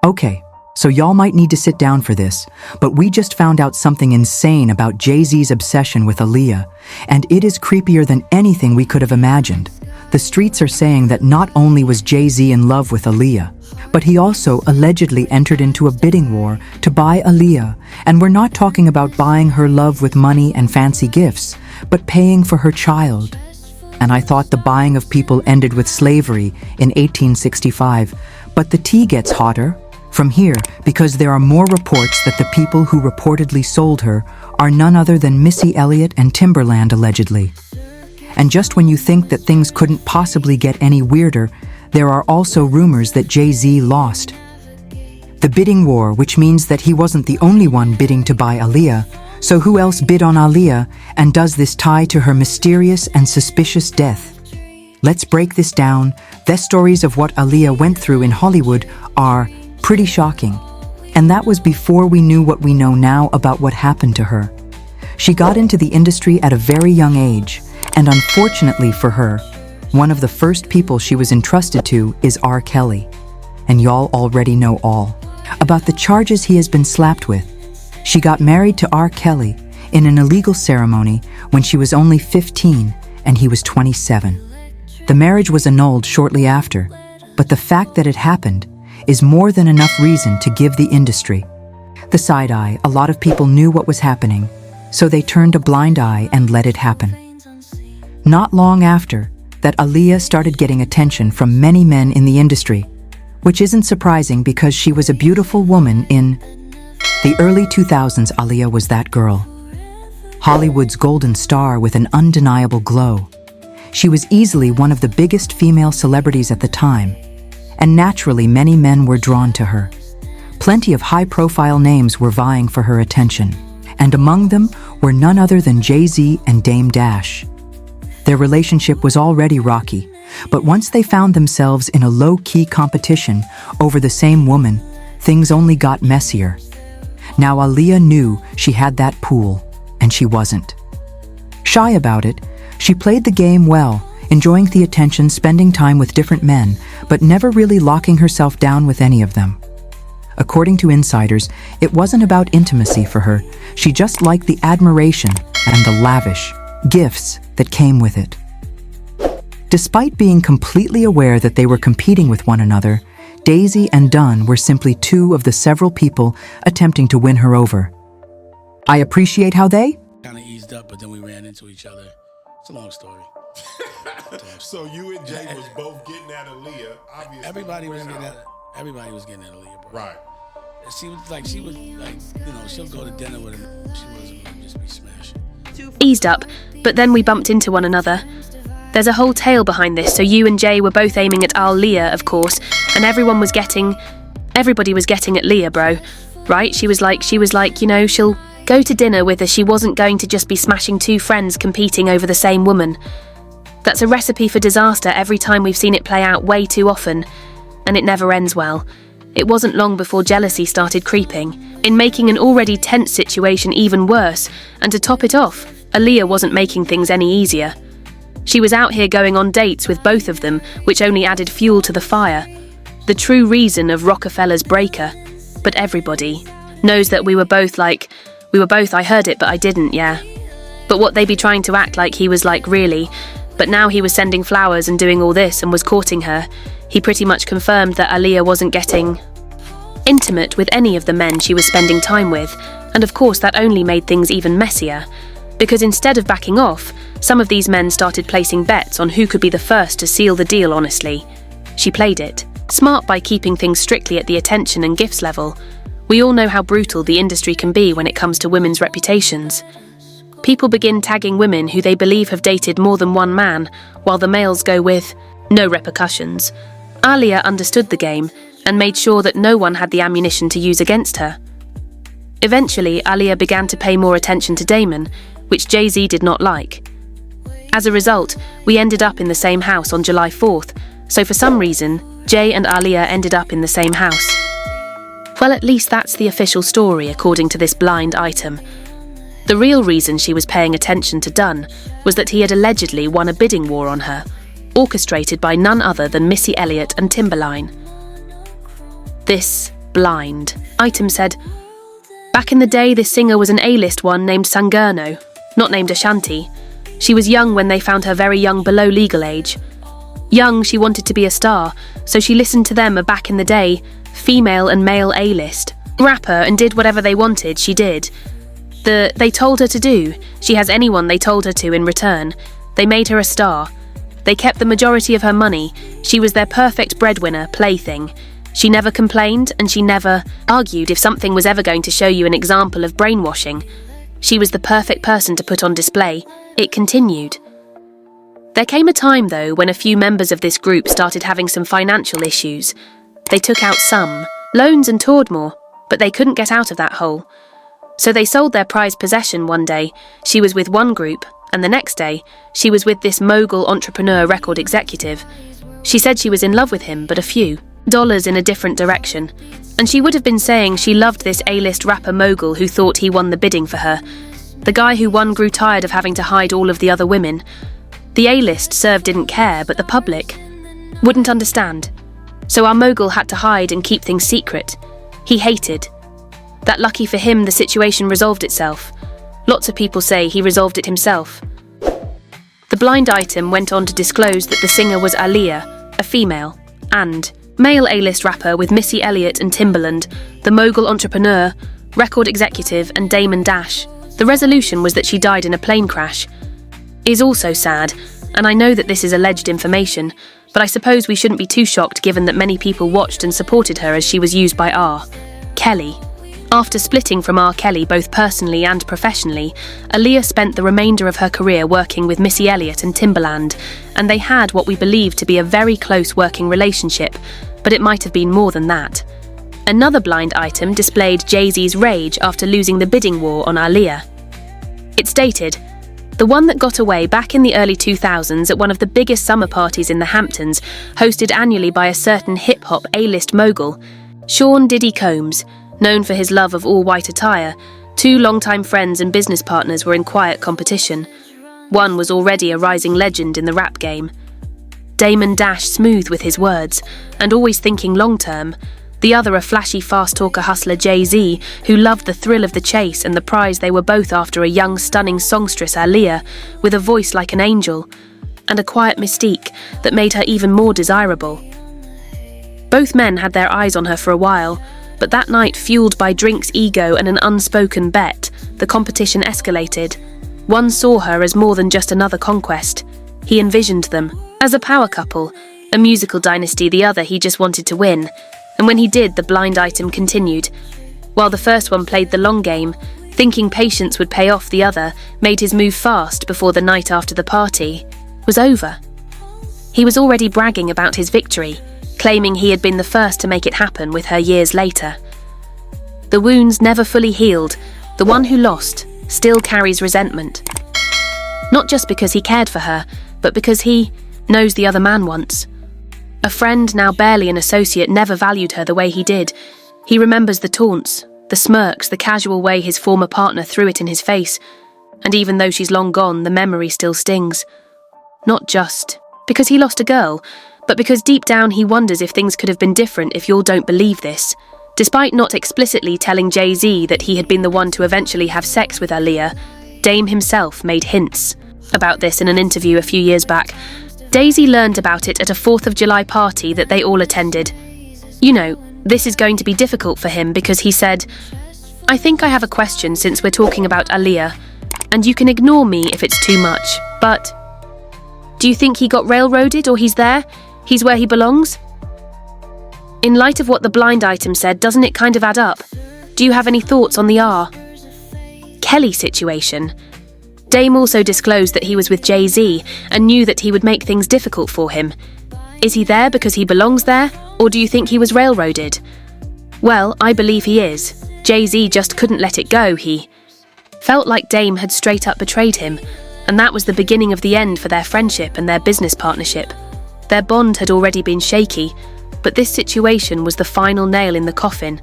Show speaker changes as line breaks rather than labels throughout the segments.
Okay, so y'all might need to sit down for this, but we just found out something insane about Jay-Z's obsession with Aaliyah, and it is creepier than anything we could have imagined. The streets are saying that not only was Jay-Z in love with Aaliyah, but he also allegedly entered into a bidding war to buy Aaliyah, and we're not talking about buying her love with money and fancy gifts, but paying for her child. And I thought the buying of people ended with slavery in 1865, but the tea gets hotter from here because there are more reports that the people who reportedly sold her are none other than Missy Elliott and Timberland allegedly. And just when you think that things couldn't possibly get any weirder, there are also rumors that Jay-Z lost the bidding war, which means that he wasn't the only one bidding to buy Aaliyah. So who else bid on Aaliyah, and does this tie to her mysterious and suspicious death? Let's break this down. The stories of what Aaliyah went through in Hollywood are pretty shocking. And that was before we knew what we know now about what happened to her. She got into the industry at a very young age, and unfortunately for her, one of the first people she was entrusted to is R. Kelly. And y'all already know all about the charges he has been slapped with. She got married to R. Kelly in an illegal ceremony when she was only 15 and he was 27. The marriage was annulled shortly after, but the fact that it happened is more than enough reason to give the industry the side eye. A lot of people knew what was happening, so they turned a blind eye and let it happen. Not long after that, Aaliyah started getting attention from many men in the industry, which isn't surprising because she was a beautiful woman in the early 2000s. Aaliyah was that girl, Hollywood's golden star with an undeniable glow. She was easily one of the biggest female celebrities at the time, and naturally many men were drawn to her. Plenty of high-profile names were vying for her attention, and among them were none other than Jay-Z and Dame Dash. Their relationship was already rocky, but once they found themselves in a low-key competition over the same woman, things only got messier. Now Aaliyah knew she had that pool, and she wasn't shy about it. She played the game well, enjoying the attention, spending time with different men, but never really locking herself down with any of them. According to insiders, it wasn't about intimacy for her. She just liked the admiration and the lavish gifts that came with it. Despite being completely aware that they were competing with one another, Daisy and Dunn were simply two of the several people attempting to win her over. I appreciate how they
kind of eased up, but then we ran into each other. It's a long story.
So you and Jay was both getting at Aaliyah, obviously.
Everybody was getting at Aaliyah, bro.
Right.
She was like, you know, she'll go to dinner with him. She wasn't gonna just be smashing.
Eased up, but then we bumped into one another. There's a whole tale behind this, so you and Jay were both aiming at Aaliyah, of course, and everybody was getting at Leah, bro. Right? She was like, you know, she'll go to dinner with her. She wasn't going to just be smashing two friends competing over the same woman. That's a recipe for disaster every time. We've seen it play out way too often, and it never ends well. It wasn't long before jealousy started creeping, in making an already tense situation even worse, and to top it off, Aaliyah wasn't making things any easier. She was out here going on dates with both of them, which only added fuel to the fire. The true reason of Rockefeller's breaker. But everybody knows that we were both, I heard it but I didn't, yeah. But what they be trying to act like he was like, really? But now he was sending flowers and doing all this and was courting her. He pretty much confirmed that Aaliyah wasn't getting intimate with any of the men she was spending time with, and of course that only made things even messier. Because instead of backing off, some of these men started placing bets on who could be the first to seal the deal. Honestly, she played it smart by keeping things strictly at the attention and gifts level. We all know how brutal the industry can be when it comes to women's reputations. People begin tagging women who they believe have dated more than one man, while the males go with no repercussions. Aaliyah understood the game and made sure that no one had the ammunition to use against her. Eventually, Aaliyah began to pay more attention to Damon, which Jay-Z did not like. As a result, we ended up in the same house on July 4th, so for some reason, Jay and Aaliyah ended up in the same house. Well, at least that's the official story according to this blind item. The real reason she was paying attention to Dunn was that he had allegedly won a bidding war on her, orchestrated by none other than Missy Elliott and Timberline. This blind. Item said, back in the day, this singer was an A-list one named Sangurno, not named Ashanti. She was young when they found her very young below legal age. Young, she wanted to be a star, so she listened to them back in the day, female and male A-list. Rapper, and did whatever they wanted, she did. They told her to do. She has anyone they told her to in return. They made her a star. They kept the majority of her money. She was their perfect breadwinner, plaything. She never complained, and she never argued if something was ever going to show you an example of brainwashing. She was the perfect person to put on display. It continued. There came a time, though, when a few members of this group started having some financial issues. They took out some loans and toured more, but they couldn't get out of that hole. So they sold their prized possession one day. She was with one group, and the next day, she was with this mogul entrepreneur record executive. She said she was in love with him, but a few dollars in a different direction. And she would have been saying she loved this A-list rapper mogul who thought he won the bidding for her. The guy who won grew tired of having to hide all of the other women. The A-list serve didn't care, but the public wouldn't understand. So our mogul had to hide and keep things secret. He hated. That lucky for him, the situation resolved itself. Lots of people say he resolved it himself. The blind item went on to disclose that the singer was Aaliyah, a female, and male A-list rapper with Missy Elliott and Timbaland, the mogul entrepreneur, record executive, and Damon Dash. The resolution was that she died in a plane crash. Is also sad, and I know that this is alleged information, but I suppose we shouldn't be too shocked given that many people watched and supported her as she was used by R. Kelly. After splitting from R. Kelly both personally and professionally, Aaliyah spent the remainder of her career working with Missy Elliott and Timbaland, and they had what we believe to be a very close working relationship, but it might have been more than that. Another blind item displayed Jay-Z's rage after losing the bidding war on Aaliyah. It stated, the one that got away back in the early 2000s at one of the biggest summer parties in the Hamptons, hosted annually by a certain hip-hop A-list mogul, Sean Diddy Combs. Known for his love of all-white attire, two longtime friends and business partners were in quiet competition. One was already a rising legend in the rap game. Damon Dash smooth with his words, and always thinking long-term. The other a flashy fast-talker hustler Jay-Z, who loved the thrill of the chase and the prize they were both after, a young, stunning songstress Aaliyah, with a voice like an angel, and a quiet mystique that made her even more desirable. Both men had their eyes on her for a while, but that night, fueled by drinks, ego, and an unspoken bet, the competition escalated. One saw her as more than just another conquest. He envisioned them as a power couple, a musical dynasty. The other he just wanted to win. And when he did, the blind item continued. While the first one played the long game, thinking patience would pay off, the other made his move fast before the night after the party was over. He was already bragging about his victory, claiming he had been the first to make it happen with her years later. The wounds never fully healed. The one who lost still carries resentment. Not just because he cared for her, but because he knows the other man once. A friend, now barely an associate, never valued her the way he did. He remembers the taunts, the smirks, the casual way his former partner threw it in his face. And even though she's long gone, the memory still stings. Not just because he lost a girl, but because deep down he wonders if things could have been different if y'all don't believe this. Despite not explicitly telling Jay-Z that he had been the one to eventually have sex with Aaliyah, Dame himself made hints about this in an interview a few years back. Daisy learned about it at a 4th of July party that they all attended. You know, this is going to be difficult for him because he said, I think I have a question since we're talking about Aaliyah, and you can ignore me if it's too much, but do you think he got railroaded or he's there? He's where he belongs? In light of what the blind item said, doesn't it kind of add up? Do you have any thoughts on the R. Kelly situation? Dame also disclosed that he was with Jay-Z and knew that he would make things difficult for him. Is he there because he belongs there, or do you think he was railroaded? Well, I believe he is. Jay-Z just couldn't let it go. He felt like Dame had straight up betrayed him, and that was the beginning of the end for their friendship and their business partnership. Their bond had already been shaky, but this situation was the final nail in the coffin.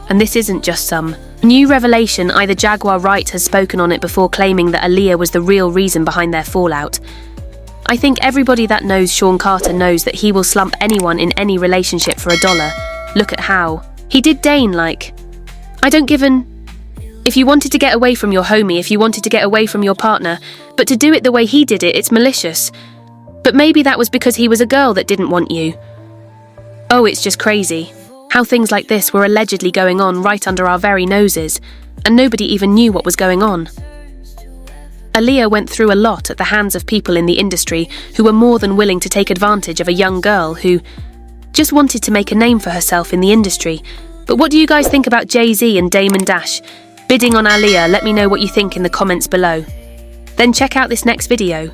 And this isn't just some new revelation. Either Jaguar Wright has spoken on it before, claiming that Aaliyah was the real reason behind their fallout. I think everybody that knows Sean Carter knows that he will slump anyone in any relationship for $1. Look at how He did Dane like. I don't give an... If you wanted to get away from your homie, if you wanted to get away from your partner, but to do it the way he did it, it's malicious. But maybe that was because he was a girl that didn't want you. Oh, it's just crazy. How things like this were allegedly going on right under our very noses, and nobody even knew what was going on. Aaliyah went through a lot at the hands of people in the industry who were more than willing to take advantage of a young girl who just wanted to make a name for herself in the industry. But what do you guys think about Jay-Z and Damon Dash bidding on Aaliyah? Let me know what you think in the comments below. Then check out this next video.